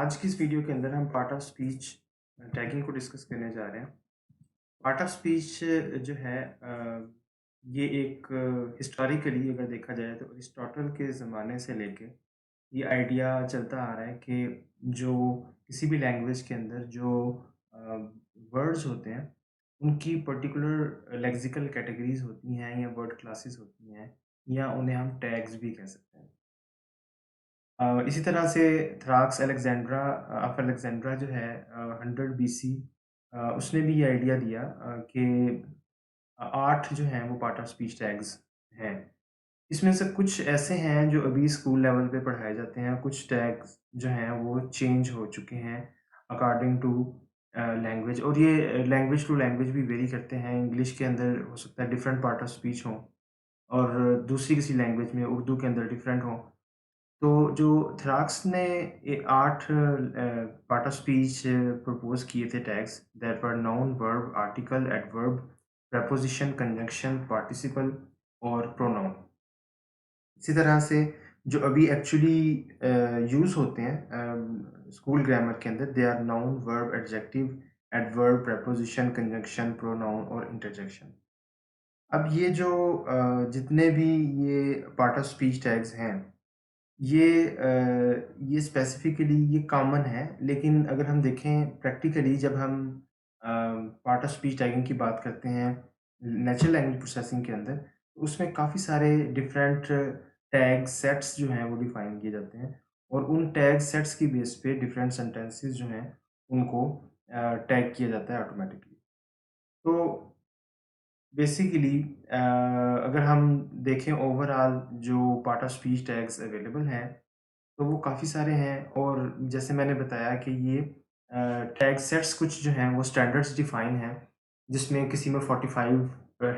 आज की इस वीडियो के अंदर हम पार्ट ऑफ स्पीच टैगिंग को डिस्कस करने जा रहे हैं। पार्ट ऑफ स्पीच जो है ये एक हिस्टोरिकली अगर देखा जाए तो अरिस्टोटल के ज़माने से लेके ये आइडिया चलता आ रहा है कि जो किसी भी लैंग्वेज के अंदर जो वर्ड्स होते हैं उनकी पर्टिकुलर लेक्सिकल कैटेगरीज होती हैं या वर्ड क्लासेस होती हैं या उन्हें हम टैग्स भी कह सकते हैं। इसी तरह से थ्राक्स अलेक्जेंड्रा ऑफ अलेक्जेंड्रा जो है 100 बीसी उसने भी ये आइडिया दिया कि 8 जो हैं वो पार्ट ऑफ स्पीच टैग्स हैं। इसमें से कुछ ऐसे हैं जो अभी स्कूल लेवल पे पढ़ाए जाते हैं, कुछ टैग्स जो हैं वो चेंज हो चुके हैं अकॉर्डिंग टू लैंग्वेज और ये लैंग्वेज टू लैंग्वेज भी वेरी करते हैं। इंग्लिश के अंदर हो सकता है डिफरेंट पार्ट ऑफ स्पीच हो और दूसरी किसी लैंग्वेज में उर्दू के अंदर डिफरेंट हो। तो जो थ्राक्स ने ये 8 पार्ट ऑफ स्पीच प्रपोज़ किए थे tags that were noun, verb, article, adverb, preposition, conjunction, participle और प्रोनाउन। इसी तरह से जो अभी एक्चुअली यूज़ होते हैं स्कूल ग्रामर के अंदर they are noun, verb, adjective, adverb, preposition, conjunction, pronoun और इंटरजेक्शन। अब ये जो जितने भी ये पार्ट ऑफ स्पीच टैग्स हैं ये स्पेसिफ़िकली ये कॉमन है, लेकिन अगर हम देखें प्रैक्टिकली जब हम पार्ट ऑफ स्पीच टैगिंग की बात करते हैं नेचुरल लैंग्वेज प्रोसेसिंग के अंदर, तो उसमें काफ़ी सारे डिफरेंट टैग सेट्स जो हैं वो डिफ़ाइन किए जाते हैं और उन टैग सेट्स की बेस पे डिफरेंट सेंटेंसेस जो हैं उनको टैग किया जाता है ऑटोमैटिकली। तो बेसिकली अगर हम देखें ओवरऑल जो part of speech tags available हैं तो वो काफ़ी सारे हैं और जैसे मैंने बताया कि ये टैग सेट्स कुछ जो हैं वो स्टैंडर्ड्स डिफाइन हैं, जिसमें किसी में 45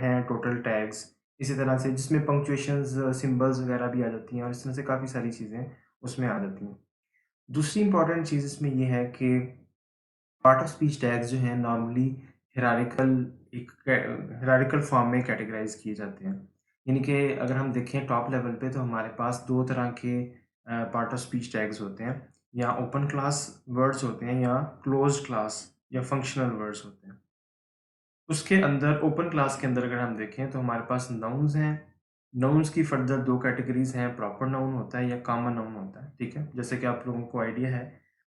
हैं टोटल टैग्स। इसी तरह से जिसमें पंक्चुएशंस, सिंबल्स वगैरह भी आ जाती हैं और इस तरह से काफ़ी सारी चीज़ें उसमें आ जाती हैं। दूसरी इम्पोर्टेंट चीज़ इसमें ये है कि पार्ट ऑफ स्पीच टैग्स जो हैं नॉर्मली हिरारिकल हिरारिकल फॉर्म में कैटेगराइज़ किए जाते हैं। यानी कि अगर हम देखें टॉप लेवल पे तो हमारे पास 2 तरह के पार्ट ऑफ स्पीच टैग्स होते हैं, या ओपन क्लास वर्ड्स होते हैं या क्लोज्ड क्लास या फंक्शनल वर्ड्स होते हैं। उसके अंदर ओपन क्लास के अंदर अगर हम देखें तो हमारे पास नाउन्स हैं। नाउन्स की फर्दर 2 कैटेगरीज़ हैं, प्रॉपर नाउन होता है या कॉमन नाउन होता है, ठीक है? जैसे कि आप लोगों को आइडिया है,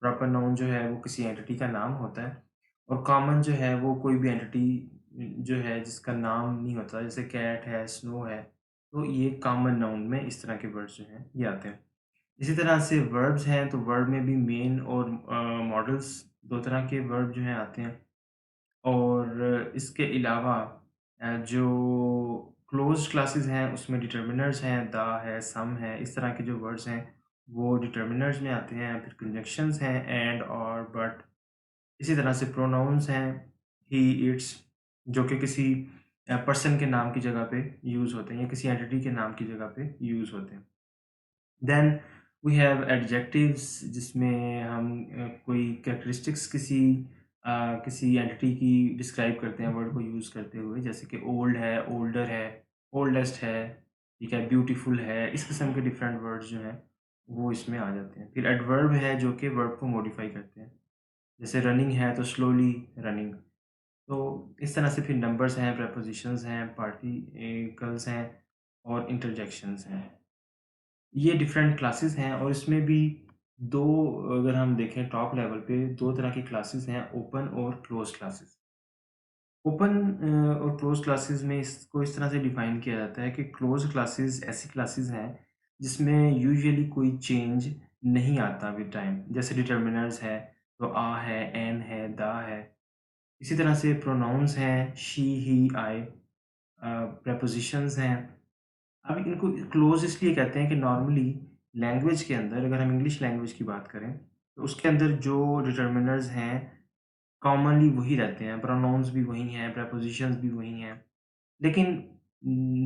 प्रॉपर नाउन जो है वो किसी एंटिटी का नाम होता है और कॉमन जो है वो कोई भी एंटिटी जो है जिसका नाम नहीं होता, जैसे कैट है, स्नो है, तो ये कॉमन नाउन में इस तरह के वर्ड्स जो हैं ये आते हैं। इसी तरह से वर्ब्स हैं, तो वर्ब में भी मेन और मॉडल्स 2 तरह के वर्ब जो हैं आते हैं। और इसके अलावा जो क्लोज़्ड क्लासेस हैं उसमें डिटर्मिनर्स हैं, द है, सम है, इस तरह के जो वर्ड्स हैं वो डिटर्मिनर्स में आते हैं। फिर कंजंक्शंस हैं एंड, और, बट। इसी तरह से प्रोनाउन्स हैं ही, इट्स, जो कि किसी पर्सन के नाम की जगह पे यूज़ होते हैं या किसी एंटिटी के नाम की जगह पे यूज़ होते हैं। देन वी हैव एडजेक्टिव्स, जिसमें हम कोई कैरेक्टरिस्टिक्स किसी एंटिटी की डिस्क्राइब करते हैं वर्ड को यूज़ करते हुए, जैसे कि ओल्ड है, ओल्डर है, ओल्डेस्ट है, ठीक है, ब्यूटीफुल है, इस किस्म के डिफरेंट वर्ड्स जो हैं वो इसमें आ जाते हैं। फिर एडवर्ब है जो कि वर्ब को मॉडिफाई करते हैं, जैसे रनिंग है तो स्लोली रनिंग। तो इस तरह से फिर नंबर्स हैं, प्रेपोजिशंस हैं, पार्टिकल्स हैं और इंटरजेक्शंस हैं। ये डिफरेंट क्लासेस हैं और इसमें भी 2, अगर हम देखें टॉप लेवल पे 2 तरह की क्लासेस हैं, ओपन और क्लोज़्ड क्लासेस। ओपन और क्लोज़्ड क्लासेस में इसको इस तरह से डिफ़ाइन किया जाता है कि क्लोज़्ड क्लासेस ऐसी क्लासेस हैं जिसमें यूजुअली कोई चेंज नहीं आता विद टाइम। जैसे डिटर्मिनर्स है, तो आ है, एन है, द है। इसी तरह से प्रोनाउन्स हैं, शी, ही, आई। प्रेपोज़िशंस हैं। अब इनको क्लोज़ इसलिए कहते हैं कि नॉर्मली लैंग्वेज के अंदर, अगर हम इंग्लिश लैंग्वेज की बात करें, तो उसके अंदर जो डिटर्मिनर्स हैं, कॉमनली वही रहते हैं, प्रोनाउन्स भी वही हैं, प्रीपोज़िशंस भी वही हैं। लेकिन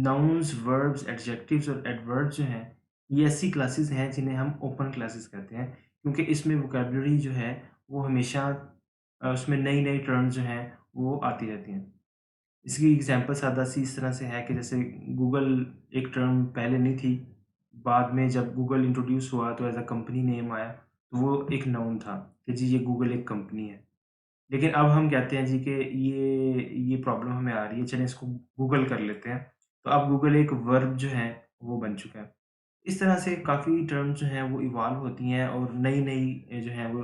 नाउन्स, वर्ब्स, एडजेक्टिव्स और एडवर्ब्स जो हैं, ये ऐसी क्लासेस हैं जिन्हें हम ओपन क्लासेस कहते हैं, क्योंकि इसमें वोकैब्युलरी जो है, वो हमेशा उसमें नई-नई टर्म्स जो हैं, वो आती रहती हैं। इसकी एग्ज़ाम्पल सादा-सी इस तरह से है कि जैसे गूगल एक टर्म पहले नहीं थी, बाद में जब गूगल इंट्रोड्यूस हुआ तो एज़ अ कंपनी नेम आया। तो वो एक नाउन था कि जी ये गूगल एक कंपनी है। लेकिन अब हम कहते हैं जी कि ये प्रॉब्लम हमें आ रही है, चलें इसको गूगल कर लेते हैं। तो अब गूगल एक वर्ब जो है वो बन चुका है। इस तरह से काफ़ी टर्म्स जो हैं वो इवॉल्व होती हैं और नई-नई जो हैं वो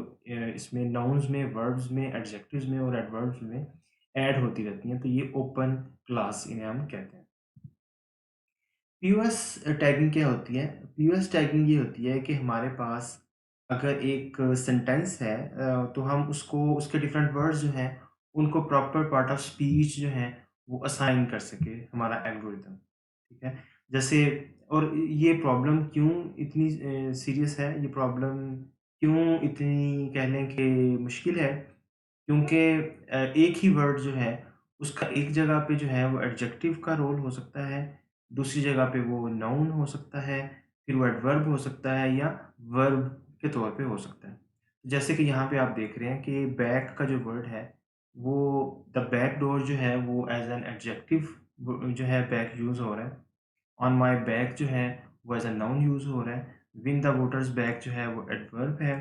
इसमें नाउन्स में, वर्ब्स में, एडजेक्टिव्स में और एडवर्ब्स में ऐड होती रहती हैं। तो ये ओपन क्लास इन्हें हम कहते हैं। पीओएस टैगिंग क्या होती है? पीओएस टैगिंग ये होती है कि हमारे पास अगर एक सेंटेंस है तो हम उसको उसके डिफरेंट वर्ड्स जो हैं, उनको प्रॉपर पार्ट ऑफ स्पीच जो हैं, वो असाइन कर सके हमारा एल्गोरिदम, ठीक है? जैसे और ये प्रॉब्लम क्यों इतनी सीरियस है, ये प्रॉब्लम क्यों इतनी कह लें कि मुश्किल है? क्योंकि एक ही वर्ड जो है, उसका एक जगह पे जो है वो एडजेक्टिव का रोल हो सकता है, दूसरी जगह पे वो नाउन हो सकता है, फिर वो एडवर्ब हो सकता है या वर्ब के तौर पे हो सकता है। जैसे कि यहाँ पे आप देख रहे हैं कि बैक का जो वर्ड है, वो द बैक डोर जो है वो एज़ एन एडजेक्टिव जो है बैक यूज़ हो रहा है। ऑन माय बैक जो है वो एज़ अ नाउन यूज़ हो रहा है। विन द वोटर्स बैक जो है वो एडवर्ब है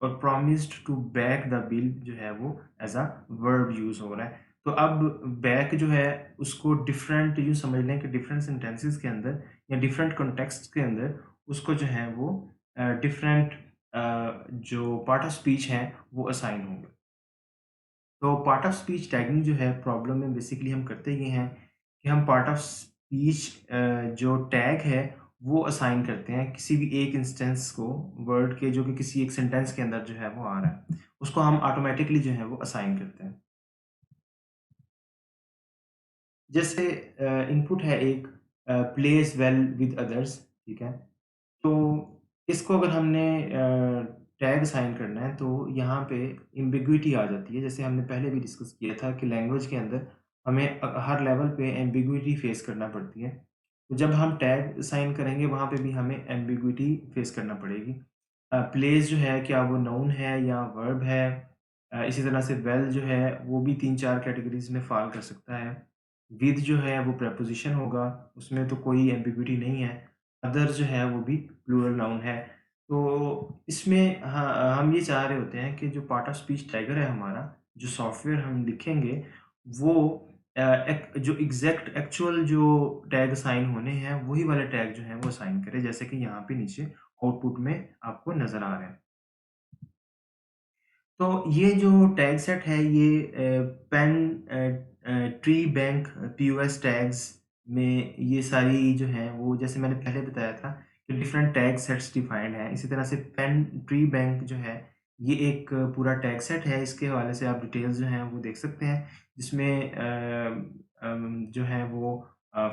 और promised to back the bill जो है वो एज़ अ वर्ब यूज़ हो रहा है। तो अब बैक जो है उसको डिफरेंट यूँ समझ लें कि डिफरेंट सेंटेंसेस के अंदर या डिफरेंट कॉन्टेक्स्ट के अंदर उसको जो है वो डिफरेंट जो पार्ट ऑफ स्पीच हैं वो असाइन होंगे। तो पार्ट ऑफ स्पीच टैगिंग जो है प्रॉब्लम में बेसिकली हम करते ये हैं कि हम पार्ट ऑफ स्पीच जो टैग है वो असाइन करते हैं किसी भी एक इंस्टेंस को वर्ड के जो कि किसी एक सेंटेंस के अंदर जो है वो आ रहा है उसको हम ऑटोमेटिकली जो है वो असाइन करते हैं। जैसे इनपुट है एक प्लेस वेल विद अदर्स, ठीक है? तो इसको अगर हमने टैग असाइन करना है तो यहाँ पे एम्बिग्विटी आ जाती है। जैसे हमने पहले भी डिस्कस किया था कि लैंग्वेज के अंदर हमें हर लेवल पे एम्बिग्विटी फेस करना पड़ती है। तो जब हम टैग असाइन करेंगे वहाँ पे भी हमें एम्बिग्विटी फेस करना पड़ेगी। प्लेस जो है क्या वो नाउन है या वर्ब है? इसी तरह से वेल जो है वो भी 3-4 कैटेगरीज़ में फ़ॉल कर सकता है। विद जो है वो प्रीपोज़िशन होगा, उसमें तो कोई एम्बिग्विटी नहीं है। अदर जो है वो भी प्लूरल नाउन है। तो इसमें हाँ, हम ये चाह रहे होते हैं कि जो पार्ट ऑफ स्पीच टैगर है हमारा, जो सॉफ्टवेयर हम लिखेंगे वो एक जो एग्ज़ैक्ट एक्चुअल जो टैग असाइन होने हैं, वही वाले टैग जो हैं वो असाइन करे, जैसे कि यहाँ पे नीचे आउटपुट में आपको नज़र आ रहे हैं। तो ये जो टैग सेट है ये ट्री बैंक पीओएस टैग्स में ये सारी जो हैं वो जैसे मैंने पहले बताया था कि डिफरेंट टैग सेट्स डिफाइंड हैं। इसी तरह से पेन ट्री बैंक जो है ये एक पूरा टैग सेट है। इसके हवाले से आप डिटेल्स जो हैं वो देख सकते हैं जिसमें जो है वो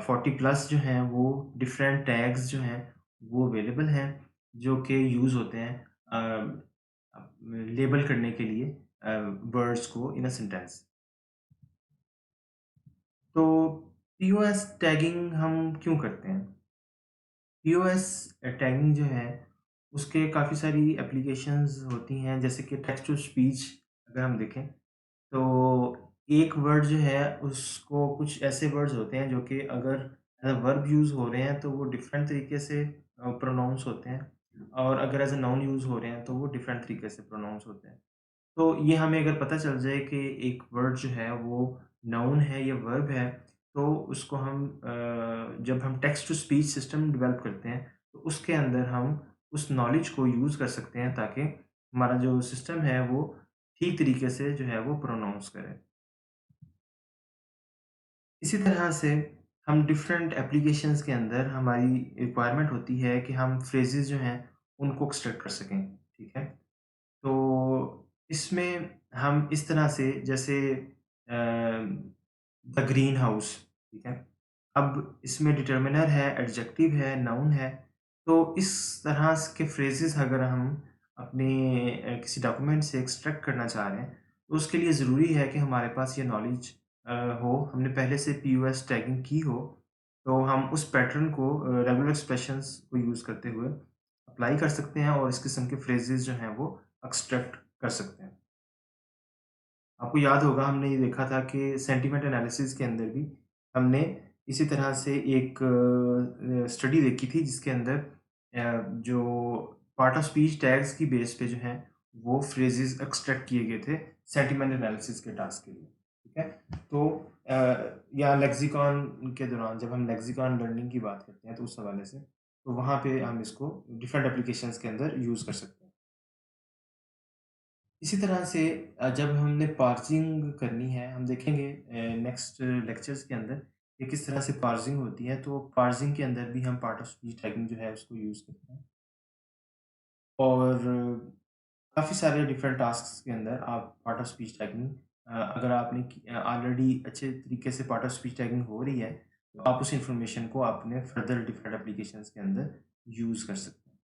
40 प्लस जो हैं वो डिफरेंट टैग्स जो हैं वो अवेलेबल हैं जो कि यूज़ होते हैं लेबल करने के लिए वर्ड्स को इन अ सेंटेंस। तो पीओएस टैगिंग हम क्यों करते हैं? पीओएस टैगिंग जो है उसके काफ़ी सारी एप्लीकेशंस होती हैं जैसे कि टेक्स्ट टू स्पीच अगर हम देखें तो एक वर्ड जो है उसको कुछ ऐसे वर्ड्स होते हैं जो कि अगर एज़ अ वर्ब यूज़ हो रहे हैं तो वो डिफरेंट तरीके से प्रोनाउंस होते हैं और अगर एज़ अ नाउन यूज़ हो रहे हैं तो वो डिफरेंट तरीके से प्रोनाउंस होते हैं। तो ये हमें अगर पता चल जाए कि एक वर्ड जो है वो नाउन है या वर्ब है, तो उसको हम जब हम text to speech system develop करते हैं, तो उसके अंदर हम उस नॉलेज को यूज़ कर सकते हैं ताकि हमारा जो सिस्टम है वो ठीक तरीके से जो है वो प्रोनाउंस करे। इसी तरह से हम डिफरेंट एप्लीकेशंस के अंदर हमारी रिक्वायरमेंट होती है कि हम फ्रेजेज़ जो हैं उनको एक्सट्रैक्ट कर सकें, ठीक है? तो इसमें हम इस तरह से जैसे द ग्रीन हाउस, ठीक है? अब इसमें डिटर्मिनर है, एडजेक्टिव है, नाउन है, तो इस तरह के फ्रेजेज़ अगर हम अपने किसी डॉक्यूमेंट से एक्सट्रैक्ट करना चाह रहे हैं, तो उसके लिए ज़रूरी है कि हमारे पास ये नॉलेज हो, हमने पहले से पीओएस टैगिंग की हो, तो हम उस पैटर्न को रेगुलर एक्सप्रेशंस को यूज़ करते हुए अप्लाई कर सकते हैं और इस किस्म के फ्रेजेज़ जो हैं वो एक्सट्रैक्ट कर सकते हैं। आपको याद होगा हमने ये देखा था कि सेंटिमेंट एनालिसिस के अंदर भी हमने इसी तरह से एक स्टडी देखी थी जिसके अंदर जो पार्ट ऑफ स्पीच टैग्स की बेस पे जो है वो फ्रेजेस एक्सट्रैक्ट किए गए थे सेंटिमेंट एनालिसिस के टास्क के लिए, ठीक है। तो या लेक्सिकॉन के दौरान जब हम लेक्सिकॉन लर्निंग की बात करते हैं तो उस हवाले से तो वहाँ पे हम इसको डिफरेंट एप्लीकेशंस के अंदर यूज़ कर सकते हैं। इसी तरह से जब हमने पार्सिंग करनी है हम देखेंगे नेक्स्ट लेक्चर्स के अंदर कि किस तरह से पार्सिंग होती है, तो पार्सिंग के अंदर भी हम पार्ट ऑफ स्पीच टैगिंग जो है उसको यूज़ करते हैं। और काफ़ी सारे डिफरेंट टास्क्स के अंदर आप पार्ट ऑफ स्पीच टैगिंग अगर आपने ऑलरेडी अच्छे तरीके से पार्ट ऑफ स्पीच टैगिंग हो रही है, तो आप उस इंफॉर्मेशन को अपने फर्दर डिफरेंट एप्लीकेशंस के अंदर यूज़ कर सकते हैं।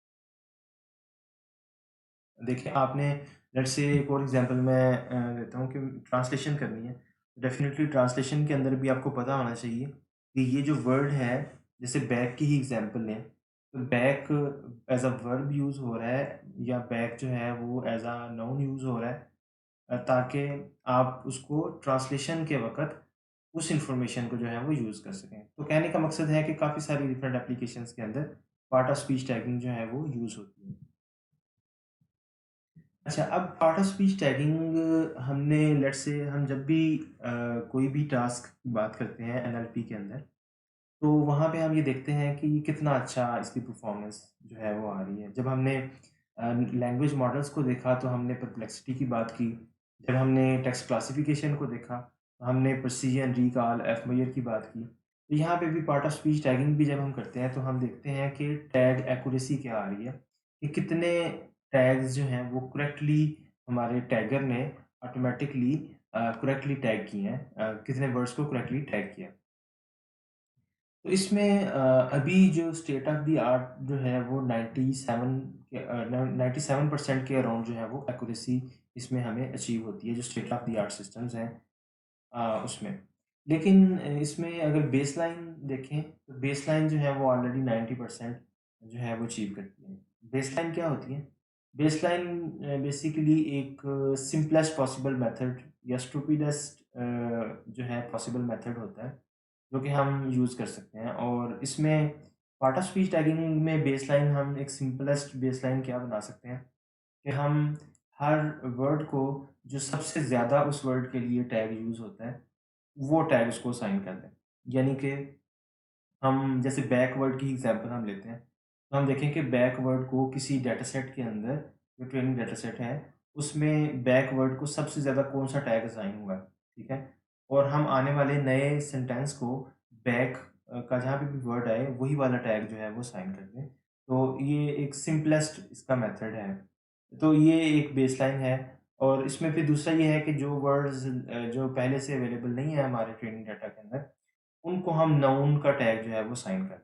देखिए आपने लेट्स से एक और एग्जांपल मैं देता हूँ कि ट्रांसलेशन करनी है। डेफ़िनिटली ट्रांसलेशन के अंदर भी आपको पता होना चाहिए कि ये जो वर्ड है, जैसे बैक की ही एग्जांपल लें, तो back as a verb use हो रहा है या बैक जो है वो एज़ अ नाउन यूज़ हो रहा है, ताकि आप उसको ट्रांसलेशन के वक़्त उस इन्फॉर्मेशन को जो है वो यूज़ कर सकें। तो कहने का मकसद है कि काफ़ी सारी डिफरेंट एप्लीकेशंस के अंदर पार्ट ऑफ स्पीच टैगिंग जो है वो यूज़ होती है। अच्छा, अब पार्ट ऑफ स्पीच टैगिंग हमने लेट्स से हम जब भी कोई भी टास्क की बात करते हैं एनएलपी के अंदर, तो वहाँ पे हम ये देखते हैं कि कितना अच्छा इसकी परफॉर्मेंस जो है वो आ रही है। जब हमने लैंग्वेज मॉडल्स को देखा तो हमने परप्लेक्सिटी की बात की। जब हमने टेक्स्ट क्लासिफिकेशन को देखा, तो हमने प्रिसिजन, रिकॉल, एफमेयर की बात की। तो यहाँ पे भी पार्ट ऑफ स्पीच टैगिंग भी जब हम करते हैं, तो हम देखते हैं कि टैग एक्यूरेसी क्या आ रही है, कि कितने टैग्स जो हैं वो करेक्टली हमारे टैगर ने ऑटोमैटिकली करेक्टली टैग किए हैं, कितने वर्ड्स को करेक्टली टैग किया। तो इसमें अभी जो स्टेट ऑफ द आर्ट जो है वो 97% के अराउंड जो है वो एक्यूरेसी इसमें हमें अचीव होती है, जो state of the art systems हैं उसमें। लेकिन इसमें अगर बेसलाइन देखें, तो बेसलाइन जो है वो ऑलरेडी 90% जो है वो अचीव करती है। बेसलाइन क्या होती है? बेसलाइन बेसिकली एक सिंपलेस्ट पॉसिबल मेथड या स्टूपिडेस्ट जो है पॉसिबल मेथड होता है, जो कि हम यूज़ कर सकते हैं। और इसमें पार्ट ऑफ स्पीच टैगिंग में बेसलाइन हम एक सिंपलेस्ट बेसलाइन क्या बना सकते हैं कि हम हर वर्ड को जो सबसे ज़्यादा उस वर्ड के लिए टैग यूज़ होता है, वो टैग उसको असाइन कर दें। यानी कि हम जैसे बैकवर्ड की एग्ज़ाम्पल हम लेते हैं, तो हम देखें कि बैकवर्ड को किसी डेटासेट के अंदर जो ट्रेनिंग डेटासेट है, उसमें बैकवर्ड को सबसे ज़्यादा कौन-सा टैग असाइन हुआ है, ठीक है? और हम आने वाले नए सेंटेंस को बैक का जहाँ पे भी वर्ड आए, वही वाला टैग जो है वो असाइन कर दें। तो ये एक सिम्पलेस्ट इसका मेथड है। तो ये एक बेसलाइन है और इसमें फिर दूसरा ये है कि जो वर्ड्स जो पहले से अवेलेबल नहीं है हमारे ट्रेनिंग डाटा के अंदर, उनको हम नाउन का टैग जो है वो साइन कर,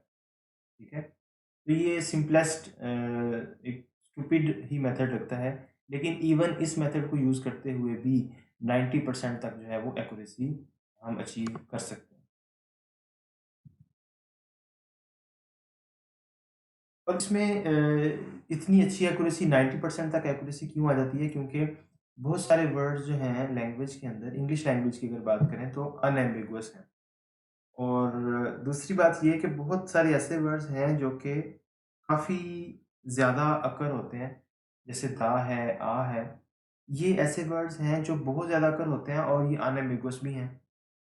ठीक है? तो ये सिंपलेस्ट एक स्टूपिड ही मेथड लगता है, लेकिन इवन इस मेथड को यूज़ करते हुए भी 90% तक जो है वो एक्यूरेसी हम अचीव कर सकते हैं। और इसमें इतनी अच्छी एक्यूरेसी 90% तक एक्यूरेसी क्यों आ जाती है? क्योंकि बहुत सारे वर्ड्स जो हैं लैंग्वेज के अंदर, इंग्लिश लैंग्वेज की अगर बात करें तो अनएम्बिगुअस हैं। और दूसरी बात ये है कि बहुत सारे ऐसे वर्ड्स हैं जो कि काफ़ी ज़्यादा अकर होते हैं, जैसे दा है, आ है। ये ऐसे वर्ड्स हैं जो बहुत ज़्यादा अकर होते हैं और ये अनएम्बिगुअस भी हैं।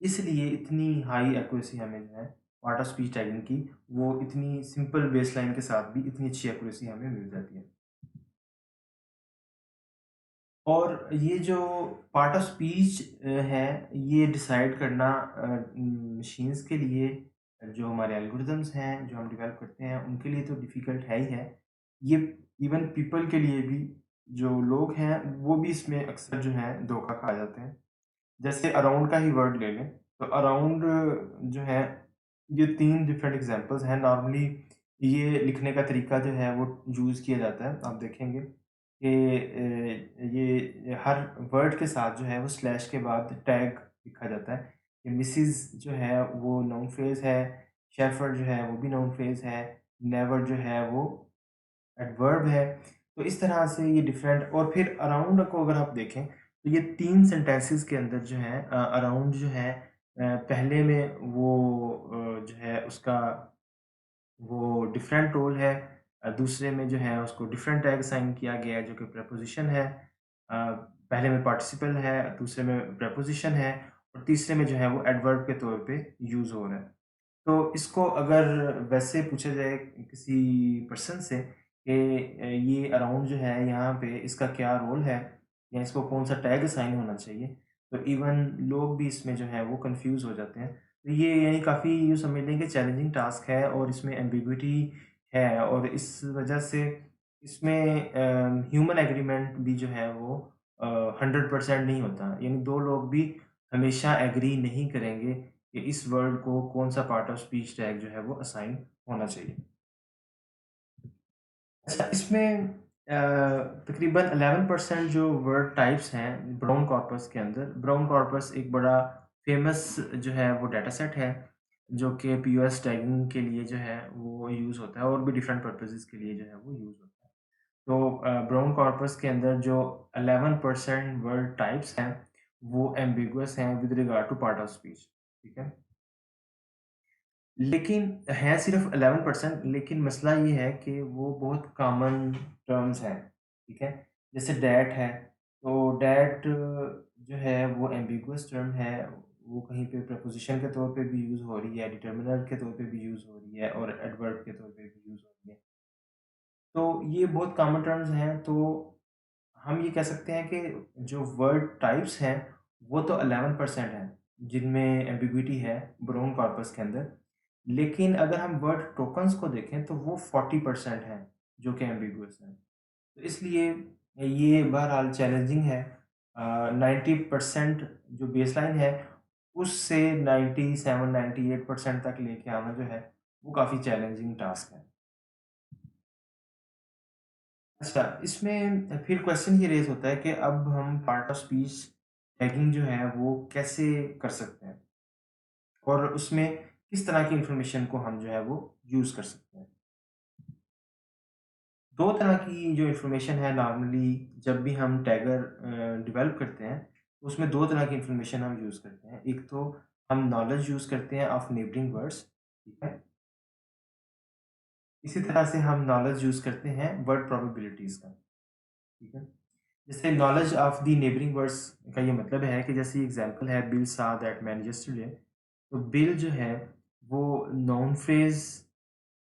इसलिए इतनी हाई एक्यूरेसी हमें जो है पार्ट ऑफ स्पीच टैगिंग की, वो इतनी सिंपल बेसलाइन के साथ भी इतनी अच्छी एक्यूरेसी हमें मिल जाती है। और ये जो पार्ट ऑफ स्पीच है, ये डिसाइड करना मशीन्स के लिए जो हमारे एल्गोरिदम्स हैं, जो हम डेवलप करते हैं, उनके लिए तो डिफ़िकल्ट है ही है। ये इवन पीपल के लिए भी, जो लोग हैं, वो भी इसमें अक्सर जो है धोखा खा जाते हैं। जैसे अराउंड का ही वर्ड ले लें, तो अराउंड जो है, ये 3 डिफरेंट एग्ज़ाम्पल्स हैं। नॉर्मली ये लिखने का तरीका जो है वो यूज़ किया जाता है। आप देखेंगे कि ये हर वर्ड के साथ जो है वो स्लैश के बाद टैग लिखा जाता है। कि मिसेज़ जो है वो नाउन फ्रेज़ है, शेफ़र्ड जो है वो भी नाउन फ्रेज़ है, नेवर जो है वो एडवर्ब है। तो इस तरह से ये डिफरेंट, और फिर अराउंड को अगर आप देखें, तो ये 3 सेंटेंसेस के अंदर जो है अराउंड जो है पहले में वो जो है उसका वो डिफरेंट रोल है, दूसरे में जो है उसको डिफरेंट टैग असाइन किया गया है जो कि प्रीपोज़िशन है। पहले में पार्टिसिपल है, दूसरे में प्रीपोज़िशन है और तीसरे में जो है वो एडवर्ब के तौर पे यूज़ हो रहा है। तो इसको अगर वैसे पूछा जाए किसी पर्सन से कि ये अराउंड जो है यहाँ पे इसका क्या रोल है या इसको कौन-सा टैग असाइन होना चाहिए, तो इवन लोग भी इसमें जो है वो कन्फ्यूज़ हो जाते हैं। तो ये यानी काफ़ी यूँ समझ लें कि चैलेंजिंग टास्क है और इसमें एम्बिग्विटी है और इस वजह से इसमें ह्यूमन एग्रीमेंट भी जो है वो 100% नहीं होता। यानी 2 लोग भी हमेशा एग्री नहीं करेंगे कि इस वर्ड को कौन-सा पार्ट ऑफ स्पीच टैग जो है वो असाइन होना चाहिए। अच्छा इसमें तकरीबन 11% जो वर्ड टाइप्स हैं ब्राउन कॉर्पस के अंदर, ब्राउन कॉर्पस एक बड़ा फ़ेमस जो है वो डाटा सेट है, जो कि पीओएस टैगिंग के लिए जो है वो यूज़ होता है और भी डिफरेंट पर्पसेज़ के लिए जो है वो यूज़ होता है। तो ब्राउन कॉर्पस के अंदर जो 11% वर्ड टाइप्स हैं, वो एम्बिगुअस हैं with regard to part of speech, ठीक है? लेकिन हैं सिर्फ़ 11% लेकिन मसला ये है कि वो बहुत कॉमन टर्म्स हैं, ठीक है? जैसे डैट है, तो डैट जो है वो एम्बिगुअस टर्म है, वो कहीं पे प्रीपोज़िशन के तौर पे भी यूज़ हो रही है, डिटर्मिनर के तौर पे भी यूज़ हो रही है और एडवर्ब के तौर पे भी यूज़ हो रही है। तो ये बहुत कॉमन टर्म्स हैं, तो हम ये कह सकते हैं कि जो वर्ड टाइप्स हैं, वो तो 11% हैं, जिनमें एम्बिग्विटी है ब्राउन कॉर्पस के अंदर। लेकिन अगर हम वर्ड टोकन्स को देखें तो वो 40% हैं, जो कि एम्बिगुअस हैं। तो इसलिए ये बहरहाल चैलेंजिंग है। 90% जो बेसलाइन है, उससे 97-98% तक लेके आना जो है, वो काफ़ी चैलेंजिंग टास्क है। अच्छा, इसमें फिर क्वेश्चन ये रेज़ होता है कि अब हम पार्ट ऑफ स्पीच टैगिंग जो है वो कैसे कर सकते हैं? और उसमें किस तरह की इन्फॉर्मेशन को हम जो है वो यूज़ कर सकते हैं? 2 तरह की जो इन्फॉर्मेशन है नॉर्मली जब भी हम टैगर डेवलप करते हैं, तो उसमें 2 तरह की इन्फॉर्मेशन हम यूज़ करते हैं। एक तो हम नॉलेज यूज़ करते हैं ऑफ नेबरिंग वर्ड्स, ठीक है? इसी तरह से हम नॉलेज यूज़ करते हैं वर्ड प्रोबेबिलिटीज़ का, ठीक है? जैसे knowledge of the neighbouring words का ये मतलब है कि जैसे एग्जांपल है bill saw that man yesterday तो बिल जो है वो नाउन फ्रेज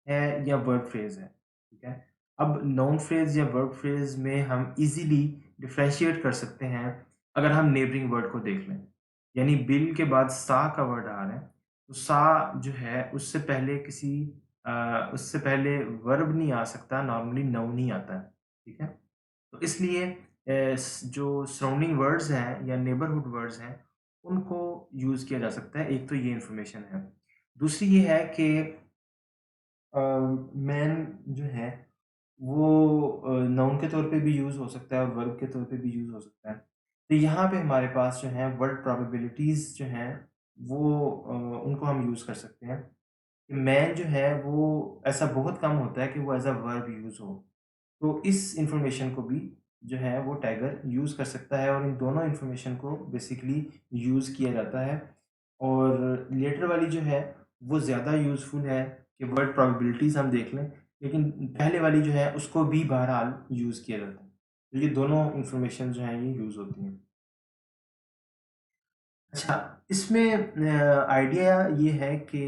है या वर्ब फ्रेज है, ठीक है? अब नाउन फ्रेज या वर्ब फ्रेज में हम इजीली डिफरेंशिएट कर सकते हैं अगर हम नेबरिंग वर्ड को देख लें। यानी बिल के बाद सा का वर्ड आ रहा है, तो सा जो है उससे पहले वर्ब नहीं आ सकता, नॉर्मली नाउन ही आता है, ठीक है? तो इसलिए जो सराउंडिंग वर्ड्स हैं या नेबरहुड वर्ड्स हैं, उनको यूज़ किया जा सकता है। एक तो ये इन्फॉर्मेशन है। दूसरी ये है कि अ, मैन जो है वो नाउन के तौर पे भी यूज़ हो सकता है और वर्ब के तौर पे भी यूज़ हो सकता है। तो यहाँ पे हमारे पास जो है वर्ड प्रोबेबिलिटीज़ जो हैं वो उनको हम यूज़ कर सकते हैं। मैन जो है वो ऐसा बहुत कम होता है कि वो एज़ अ वर्ब यूज़ हो। तो इस इन्फॉर्मेशन को भी जो है वो टैगर यूज़ कर सकता है और इन दोनों इन्फॉर्मेशन को बेसिकली यूज़ किया जाता है। और लेटर वाली जो है वो ज़्यादा यूज़फुल है कि वर्ड प्रोबेबिलिटीज़ हम देख लें, लेकिन पहले वाली जो है उसको भी बहरहाल यूज़ किया जाता है। तो ये दोनों इन्फॉर्मेशन जो हैं ये यूज़ होती हैं। अच्छा, इसमें आइडिया ये है कि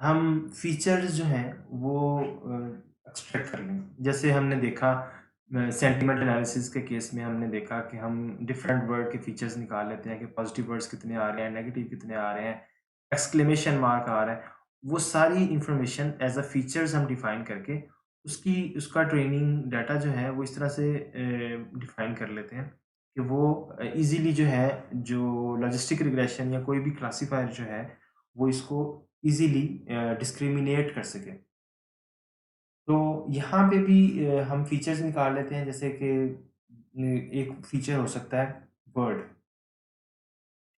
हम फीचर्स जो हैं वो एक्सट्रैक्ट कर लें। जैसे हमने देखा सेंटिमेंट एनालिसिस के केस में हमने देखा कि हम डिफरेंट वर्ड के फीचर्स निकाल लेते हैं कि पॉजिटिव वर्ड्स कितने आ रहे हैं, नेगेटिव कितने आ रहे हैं, एक्सक्लेमेशन मार्क आ रहा है। वो सारी इंफॉर्मेशन एज़ अ फीचर्स हम डिफाइन करके उसका ट्रेनिंग डाटा जो है वो इस तरह से डिफाइन कर लेते हैं कि वो ईज़िली जो है जो लॉजिस्टिक रिग्रेशन या कोई भी क्लासिफायर जो है वो इसको ईज़िली डिस्क्रिमिनेट कर सके। तो यहाँ पे भी हम फीचर्स निकाल लेते हैं जैसे कि एक फीचर हो सकता है वर्ड,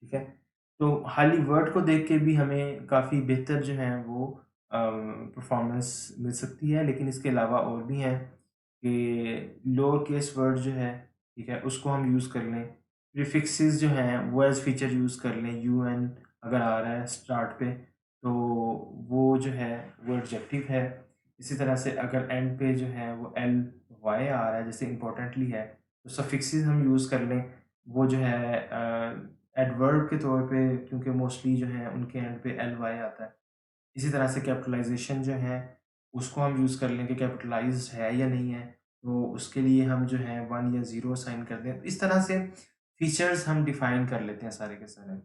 ठीक है? तो खाली वर्ड को देख के भी हमें काफ़ी बेहतर जो है वो परफ़ॉर्मेंस मिल सकती है, लेकिन इसके अलावा और भी हैं कि लोअर केस वर्ड जो है, ठीक है? उसको हम यूज़ कर लें। प्रीफ़िक्सेस जो हैं वो एज़ फीचर यूज़ कर लें, यूएन अगर आ रहा है स्टार्ट पे, तो वो जो है वो एडजेक्टिव है। इसी तरह से अगर एंड पे जो है वो एल वाई आ रहा है जैसे इम्पोर्टेंटली है, तो सफिक्सेस हम यूज़ कर लें, वो जो है एडवर्ब के तौर पे, क्योंकि मोस्टली जो है उनके एंड पे एल वाई आता है। इसी तरह से कैपिटलाइज़ेशन जो है, उसको हम यूज़ कर लें कि कैपिटलाइज़्ड है या नहीं है, तो उसके लिए हम जो है 1 या 0 असाइन कर दें। तो इस तरह से फीचर्स हम डिफ़ाइन कर लेते हैं सारे के सारे।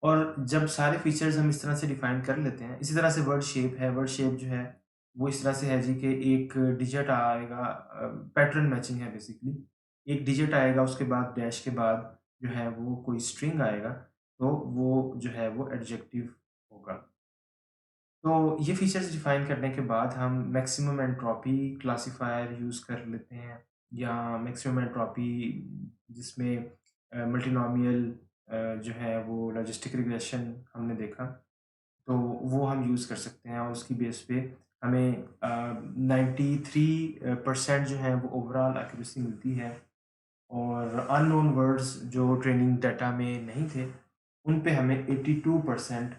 और जब सारे फीचर्स हम इस तरह से डिफ़ाइन कर लेते हैं, इसी तरह से वर्ड शेप है, वर्ड शेप जो है, वो इस तरह से है जी कि एक डिजिट आएगा, पैटर्न मैचिंग है बेसिकली। एक डिजिट आएगा, उसके बाद डैश के बाद जो है वो कोई स्ट्रिंग आएगा, तो वो जो है वो एडजेक्टिव होगा। तो ये फीचर्स डिफ़ाइन करने के बाद हम मैक्सिमम एंट्रोपी क्लासिफायर यूज़ कर लेते हैं, या मैक्सिमम एंट्रोपी जिसमें मल्टीनोमियल जो है वो लॉजिस्टिक रिग्रेशन हमने देखा, तो वो हम यूज़ कर सकते हैं, और उसकी बेस पे हमें 93% जो है वो ओवरऑल एक्यूरेसी मिलती है। और अननोन वर्ड्स जो ट्रेनिंग डाटा में नहीं थे, उन पे हमें 82%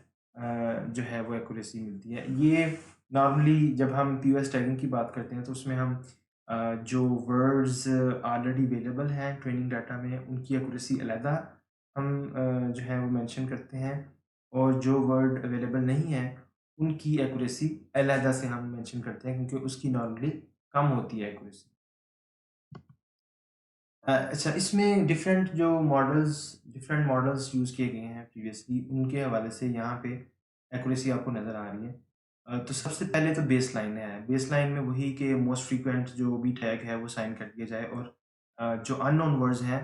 जो है वो एक्यूरेसी मिलती है। ये नॉर्मली जब हम पीओएस टैगिंग की बात करते हैं, तो उसमें हम जो वर्ड्स ऑलरेडी अवेलेबल हैं ट्रेनिंग डाटा में, उनकी एक्यूरेसी अलहदा हम जो है वो मेंशन करते हैं, और जो वर्ड अवेलेबल नहीं है, उनकी एक्यूरेसी अलहदा से हम मेंशन करते हैं, क्योंकि उसकी नॉर्मली कम होती है एक्यूरेसी। अच्छा, इसमें डिफरेंट मॉडल्स यूज़ किए गए हैं प्रीवियसली, उनके हवाले से यहाँ पे एक्यूरेसी आपको नज़र आ रही है। तो सबसे पहले तो बेसलाइन है। बेसलाइन में वही कि मोस्ट फ्रीक्वेंट जो भी टैग है वो साइन कर दिया जाए, और जो अननोन वर्ड्स हैं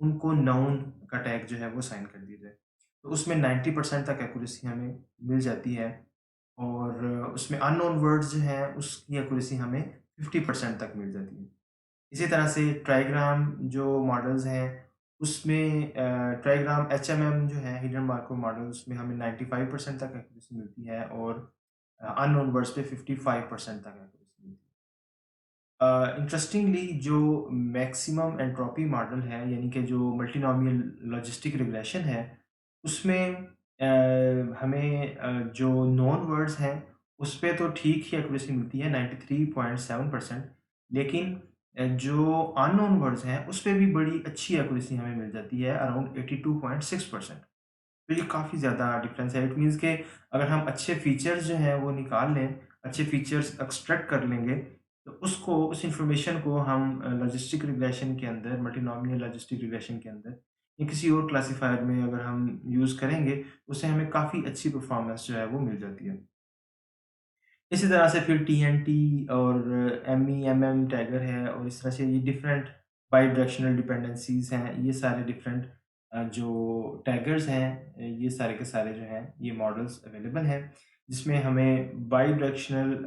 उनको नाउन का टैग जो है वो साइन कर दिया जाए। तो उसमें 90% तक एक्यूरेसी हमें मिल जाती है, और उसमें अननोन वर्ड्स जो हैं उसकी एक्यूरेसी हमें 50% तक मिल जाती है। इसी तरह से ट्राइग्राम जो मॉडल्स हैं, उसमें ट्राइग्राम एचएमएम जो है, हिडन मार्कोव मॉडल, उसमें हमें 95% तक एक्यूरेसी मिलती है, और अननोन वर्ड्स पे 55% तक एक्यूरेसी मिलती है। इंटरेस्टिंगली जो मैक्सिमम एंट्रोपी मॉडल है, यानी कि जो मल्टीनोमियल लॉजिस्टिक रिग्रेशन है, उसमें हमें जो नॉन वर्ड्स हैं, उस पे तो ठीक ही एक्यूरेसी मिलती है 93.7%, लेकिन जो अननोन वर्ड्स हैं, उस पे भी बड़ी अच्छी एक्यूरेसी हमें मिल जाती है, अराउंड 82.6%। तो ये काफ़ी ज़्यादा डिफरेंस है। इट मीन्स कि अगर हम अच्छे फीचर्स जो हैं वो निकाल लें, अच्छे फीचर्स एक्सट्रैक्ट कर लेंगे, तो उस इन्फॉर्मेशन को हम लॉजिस्टिक रिग्रेशन के अंदर, मल्टीनोमियल लॉजिस्टिक रिग्रेशन के अंदर, या किसी और क्लासिफायर में अगर हम यूज़ करेंगे, उससे हमें काफ़ी अच्छी परफॉर्मेंस जो है वो मिल जाती है। इसी तरह से फिर टीएनटी और एमई-एमएम टैगर है, और इस तरह से ये डिफरेंट बाई डायरेक्शनल डिपेंडेंसीज़ हैं। ये सारे डिफरेंट जो टैगर्स हैं, ये सारे के सारे जो हैं ये मॉडल्स अवेलेबल हैं, जिसमें हमें बाई डायरेक्शनल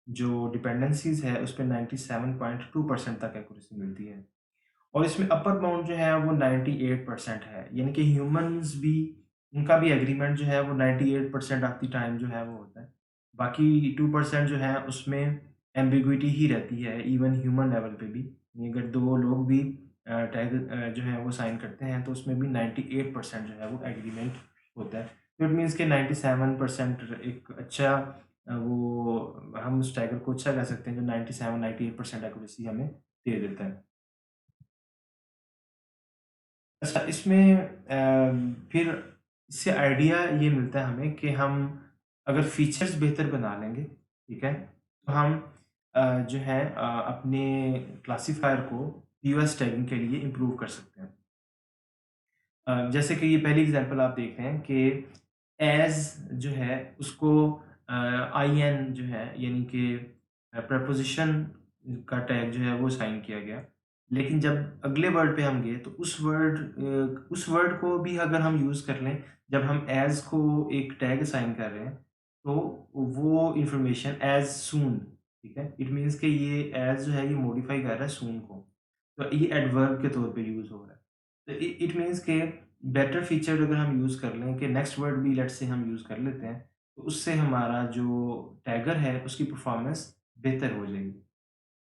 जो डिपेंडेंसीज़ है उस पे 97.2% तक एक्यूरेसी मिलती है। और इसमें अपर बाउंड जो है वो 98% है। यानी कि ह्यूमन्स भी, उनका भी एग्रीमेंट जो है वो 98% ऑफ द टाइम जो है वो होता है। बाकी 2% जो है उसमें एम्बिग्विटी ही रहती है, इवन ह्यूमन लेवल पे भी। यानी अगर 2 लोग भी टैग जो है वो साइन करते हैं, तो उसमें भी 98% जो है वो एग्रीमेंट होता है। तो इट मीन्स कि 97% एक अच्छा वो हम उस टैगर को अच्छा कह सकते हैं जो 97-98% एक्यूरेसी हमें दे देता है। अच्छा, इसमें फिर इससे आइडिया ये मिलता है हमें कि हम अगर फीचर्स बेहतर बना लेंगे, ठीक है? तो हम जो है अपने क्लासिफ़ायर को पीओएस टैगिंग के लिए इम्प्रूव कर सकते हैं। जैसे कि ये पहली एग्ज़ाम्पल आप देख रहे हैं कि एज़ जो है उसको आईएन जो है, यानी कि प्रीपोज़िशन का टैग जो है वो असाइन किया गया। लेकिन जब अगले वर्ड पे हम गए, तो उस वर्ड को भी अगर हम यूज़ कर लें, जब हम एज़ को एक टैग असाइन कर रहे हैं, तो वो इन्फॉर्मेशन एज़ सून, ठीक है? इट मीन्स कि ये एज़ जो है ये मॉडिफ़ाई कर रहा है सून को। तो ये एडवर्ब के तौर पे यूज़ हो रहा है। तो इट मीन्स के बेटर फीचर अगर हम यूज़ कर लें कि नेक्स्ट वर्ड भी लेट्स से हम यूज़ कर लेते हैं, तो उससे हमारा जो टैगर है उसकी परफॉर्मेंस बेहतर हो जाएगी।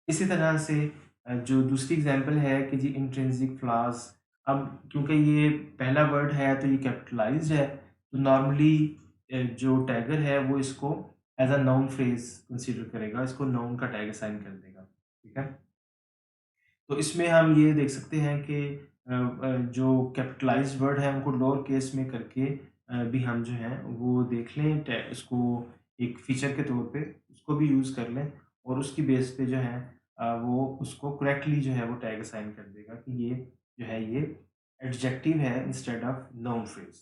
इसी तरह से जो दूसरी एग्ज़ाम्पल है कि जी इंट्रिंसिक फ्लॉज़, अब क्योंकि ये पहला वर्ड है तो ये कैपिटलाइज़्ड है, तो नॉर्मली जो टैगर है वो इसको as a noun phrase consider करेगा, इसको नाउन का टैग असाइन कर देगा, ठीक है? तो इसमें हम ये देख सकते हैं कि जो कैपिटलाइज़्ड वर्ड है उनको लोअर केस में करके भी हम जो हैं वो देख लें इसको एक फ़ीचर के तौर पे उसको भी यूज़ कर लें और उसकी बेस पे जो है वो उसको करेक्टली जो है वो टैग असाइन कर देगा कि ये जो है ये एडजेक्टिव है इंस्टेड ऑफ नाउन फ्रेज़।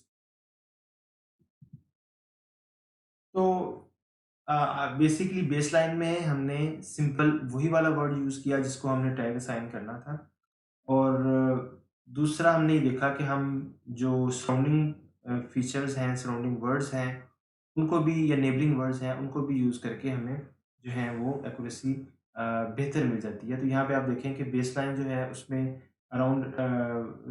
तो बेसिकली बेसलाइन में हमने सिंपल वही वाला वर्ड यूज़ किया जिसको हमने टैग असाइन करना था। और दूसरा हमने ये देखा कि हम जो सराउंडिंग फीचर्स हैं, सराउंडिंग वर्ड्स हैं, उनको भी या नेबलिंग वर्ड्स हैं, उनको भी यूज़ करके हमें जो है वो एक्यूरेसी बेहतर मिल जाती है। तो यहाँ पे आप देखें कि बेसलाइन जो है उसमें अराउंड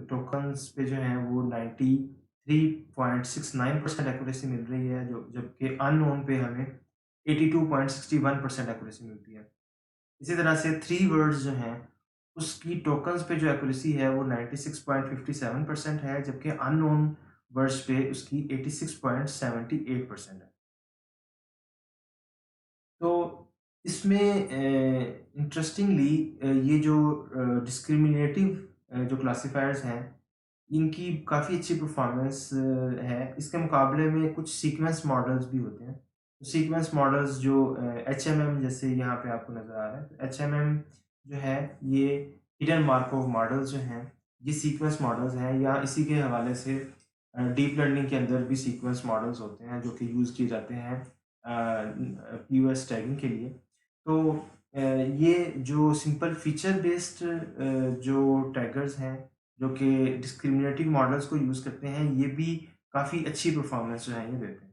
टोकन्स पे जो है वो 93.69% एक्यूरेसी मिल रही है, जो जबकि अननोन पे हमें 82.61% एक्यूरेसी मिलती है। इसी तरह से 3 वर्ड्स जो हैं उसकी टोकन्स पे जो एक्यूरेसी है वो 96.57% है, जबकि अननोन वर्ड्स पे उसकी 86.78% है। तो इसमें इंटरेस्टिंगली ये जो डिस्क्रिमिनेटिव जो क्लासिफायर्स हैं, इनकी काफ़ी अच्छी परफॉर्मेंस है। इसके मुकाबले में कुछ सीक्वेंस मॉडल्स भी होते हैं। सीक्वेंस मॉडल्स जो एचएमएम जैसे यहाँ पे आपको नज़र आ रहा है। एचएमएम जो है ये हिडन मार्कोव मॉडल्स जो हैं, ये सीक्वेंस मॉडल्स हैं या इसी के हवाले से डीप लर्निंग के अंदर भी सीक्वेंस मॉडल्स होते हैं जो कि यूज़ किए जाते हैं पीओएस टैगिंग के लिए। तो ये जो सिंपल फीचर बेस्ड जो टैगर्स हैं, जो कि डिस्क्रिमिनेटिंग मॉडल्स को यूज़ करते हैं, ये भी काफ़ी अच्छी परफ़ॉर्मेंस जो है ये देते हैं।